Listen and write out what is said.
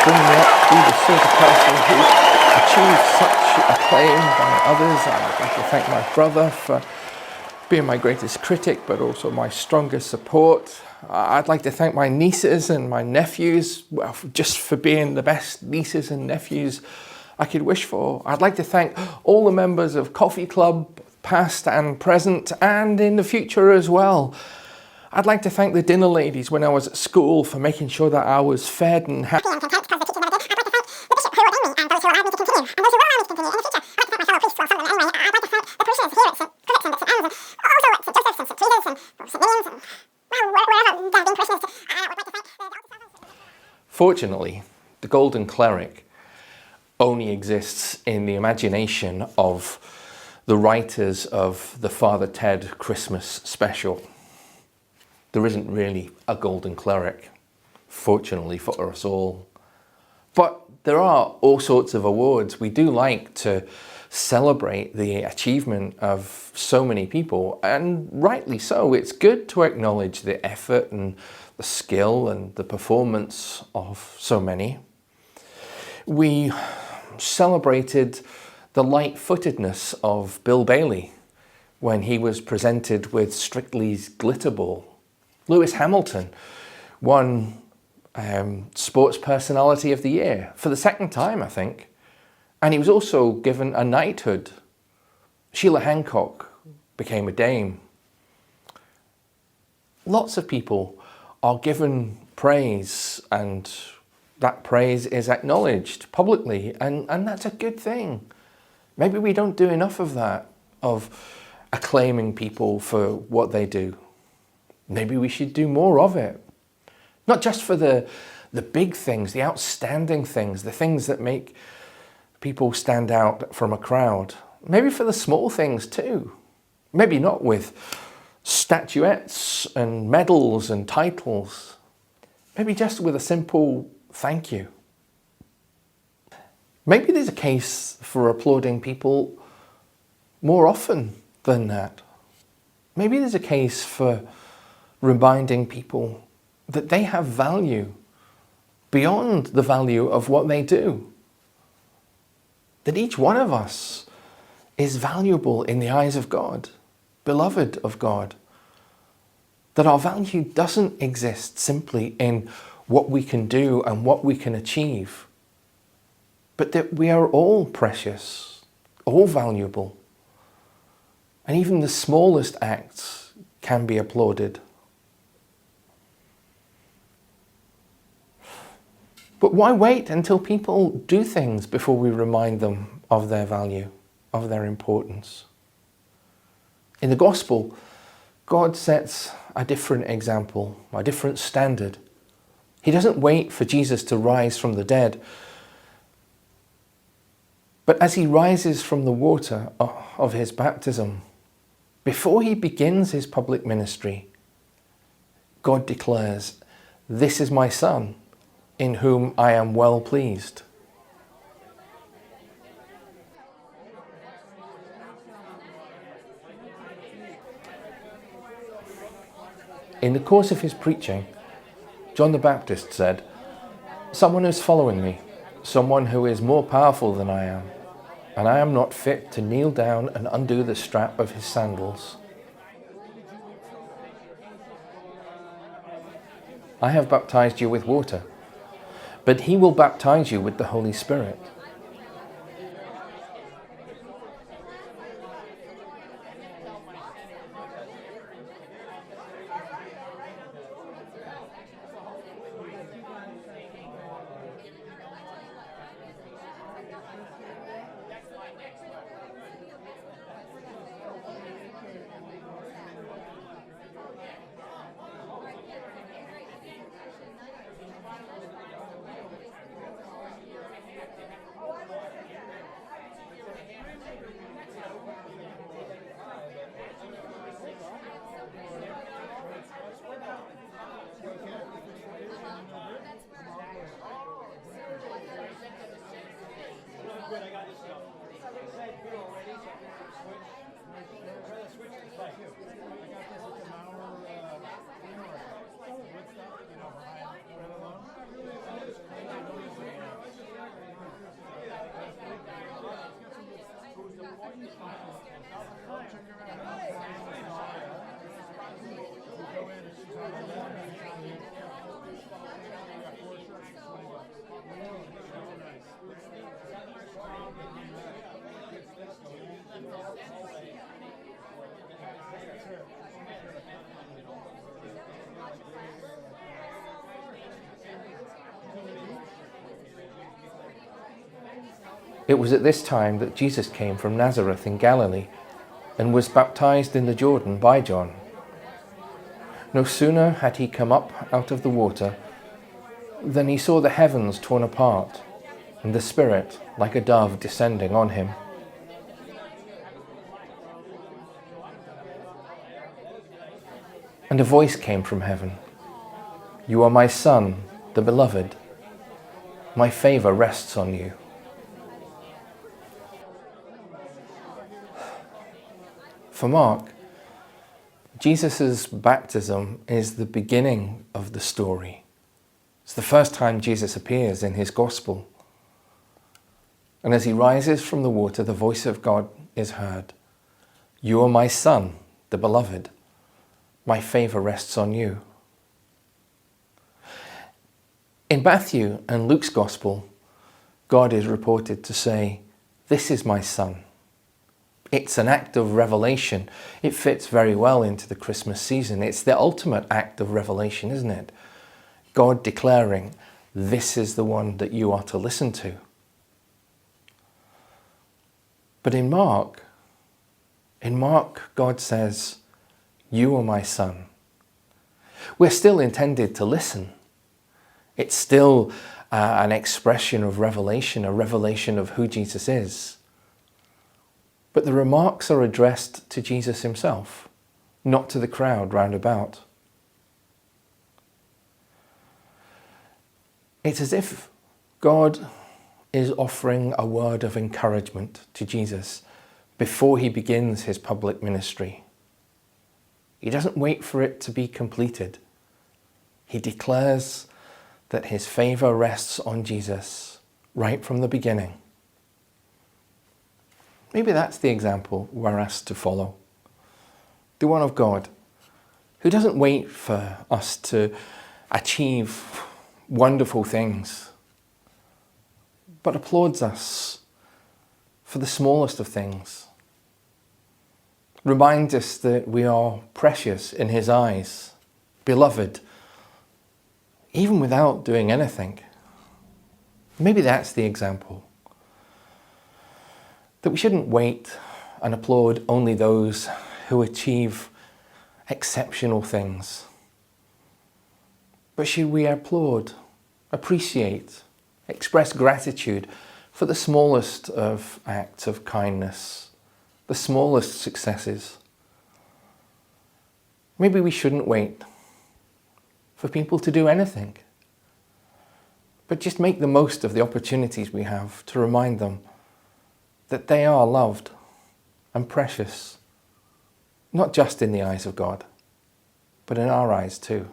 bring me up to be the sort of person who achieved such acclaim by others. I'd like to thank my brother for being my greatest critic, but also my strongest support. I'd like to thank my nieces and my nephews, well, just for being the best nieces and nephews I could wish for. I'd like to thank all the members of Coffee Club, past and present, and in the future as well. I'd like to thank the dinner ladies when I was at school for making sure that I was fed and happy. And content because the teaching never did. I'd like to thank the bishop who ordained me and those who allowed me to continue, and those who will allow me to continue in the future. I'd like to thank my fellow priests who are some of them anyway. I'd like to thank the parishioners here at St Quivox and at St Anne's, and also at St Joseph's and St Teresa's and St Minian's and wherever they've been parishioners to. I would like to thank the Fortunately, the Golden Cleric only exists in the imagination of the writers of the Father Ted Christmas special. There isn't really a Golden Cleric, fortunately for us all. But there are all sorts of awards. We do like to celebrate the achievement of so many people, and rightly so. It's good to acknowledge the effort and the skill and the performance of so many. We celebrated the light-footedness of Bill Bailey when he was presented with Strictly's Glitter Ball. Lewis Hamilton won Sports Personality of the Year for the second time, I think. And he was also given a knighthood. Sheila Hancock became a dame. Lots of people are given praise, and that praise is acknowledged publicly, and that's a good thing. Maybe we don't do enough of that, of acclaiming people for what they do. Maybe we should do more of it. Not just for the big things, the outstanding things, the things that make people stand out from a crowd. Maybe for the small things too. Maybe not with statuettes and medals and titles. Maybe just with a simple thank you. Maybe there's a case for applauding people more often than that. Maybe there's a case for reminding people that they have value beyond the value of what they do. That each one of us is valuable in the eyes of God, beloved of God. That our value doesn't exist simply in what we can do and what we can achieve, but that we are all precious, all valuable, and even the smallest acts can be applauded. But why wait until people do things before we remind them of their value, of their importance? In the gospel, God sets a different example, a different standard. He doesn't wait for Jesus to rise from the dead. But as he rises from the water of his baptism, before he begins his public ministry, God declares, "This is my Son, in whom I am well pleased." In the course of his preaching, John the Baptist said, "Someone is following me, someone who is more powerful than I am, and I am not fit to kneel down and undo the strap of his sandals. I have baptized you with water, but he will baptize you with the Holy Spirit." It was at this time that Jesus came from Nazareth in Galilee and was baptized in the Jordan by John. No sooner had he come up out of the water than he saw the heavens torn apart and the Spirit like a dove descending on him. And a voice came from heaven. "You are my Son, the Beloved. My favor rests on you." For Mark, Jesus' baptism is the beginning of the story. It's the first time Jesus appears in his gospel. And as he rises from the water, the voice of God is heard. "You are my Son, the Beloved. My favor rests on you." In Matthew and Luke's gospel, God is reported to say, "This is my Son." It's an act of revelation. It fits very well into the Christmas season. It's the ultimate act of revelation, isn't it? God declaring, "This is the one that you are to listen to." But in Mark, God says, "You are my Son." We're still intended to listen. It's still an expression of revelation, a revelation of who Jesus is. But the remarks are addressed to Jesus himself, not to the crowd round about. It's as if God is offering a word of encouragement to Jesus before he begins his public ministry. He doesn't wait for it to be completed. He declares that his favor rests on Jesus right from the beginning. Maybe that's the example we're asked to follow. The one of God, who doesn't wait for us to achieve wonderful things, but applauds us for the smallest of things. Reminds us that we are precious in his eyes, beloved, even without doing anything. Maybe that's the example. That we shouldn't wait and applaud only those who achieve exceptional things. But should we applaud, appreciate, express gratitude for the smallest of acts of kindness, the smallest successes? Maybe we shouldn't wait for people to do anything, but just make the most of the opportunities we have to remind them that they are loved and precious, not just in the eyes of God, but in our eyes too.